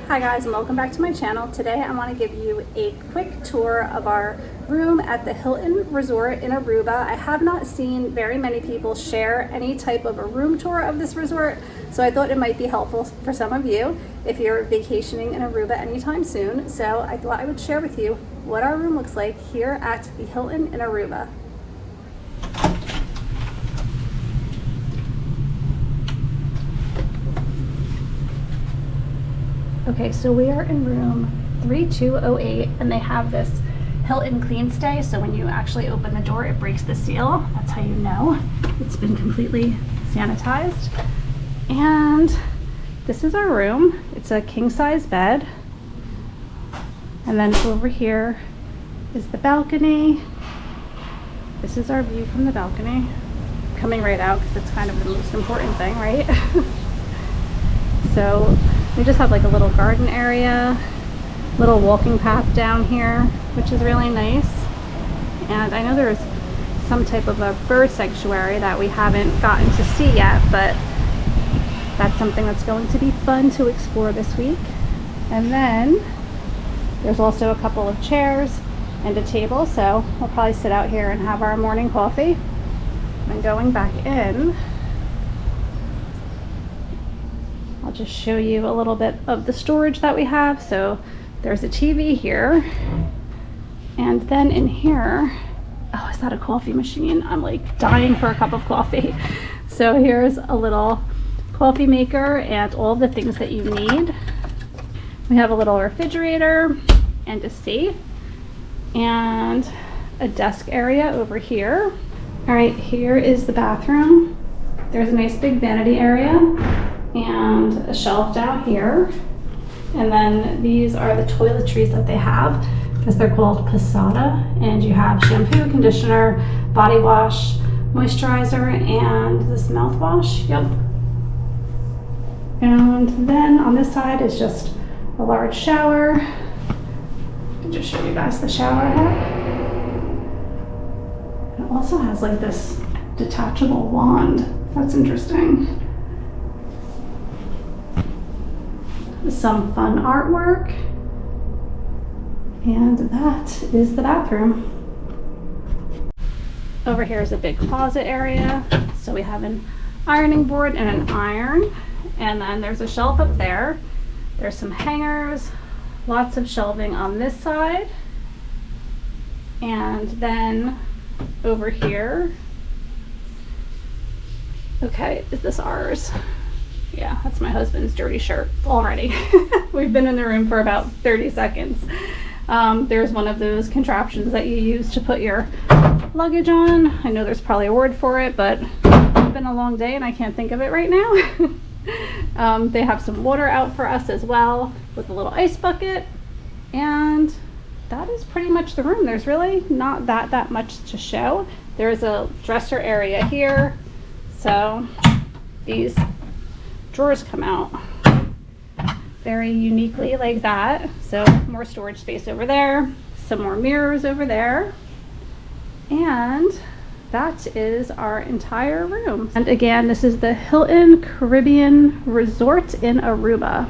Hi guys, and welcome back to my channel. Today I want to give you a quick tour of our room at the Hilton Resort in Aruba. I have not seen very many people share any type of a room tour of this resort, so I thought it might be helpful for some of you if you're vacationing in Aruba anytime soon. So I thought I would share with you what our room looks like here at the Hilton in Aruba. Okay, so we are in room 3208, and they have this Hilton clean stay, so when you actually open the door it breaks the seal. That's how you know it's been completely sanitized. And this is our room. It's a king size bed, and then over here is the balcony. This is our view from the balcony, coming right out because it's kind of the most important thing, right? So we just have like a little garden area, little walking path down here, which is really nice. And I know there's some type of a bird sanctuary that we haven't gotten to see yet, but that's something that's going to be fun to explore this week. And then there's also a couple of chairs and a table, so we'll probably sit out here and have our morning coffee. And going back in, I'll just show you a little bit of the storage that we have. So there's a TV here, and then in here, oh, is that a coffee machine? I'm like dying for a cup of coffee. So here's a little coffee maker and all the things that you need. We have a little refrigerator and a safe and a desk area over here. All right, here is the bathroom. There's a nice big vanity area and a shelf down here. And then these are the toiletries that they have, because they're called Posada, and you have shampoo, conditioner, body wash, moisturizer, and this mouthwash. Yep. And then on this side is just a large shower. I'll just show you guys the shower head. It also has like this detachable wand. That's interesting. Some fun artwork, and that is the bathroom. Over here is a big closet area, so we have an ironing board and an iron, and then there's a shelf up there. There's some hangers, lots of shelving on this side, and then over here, okay, is this ours? Yeah, that's my husband's dirty shirt already. We've been in the room for about 30 seconds. There's one of those contraptions that you use to put your luggage on. I know there's probably a word for it, but it's been a long day and I can't think of it right now. They have some water out for us as well with a little ice bucket. And that is pretty much the room. There's really not that much to show. There's a dresser area here. So these drawers come out very uniquely like that. So more storage space over there, some more mirrors over there, and that is our entire room. And again, this is the Hilton Caribbean Resort in Aruba.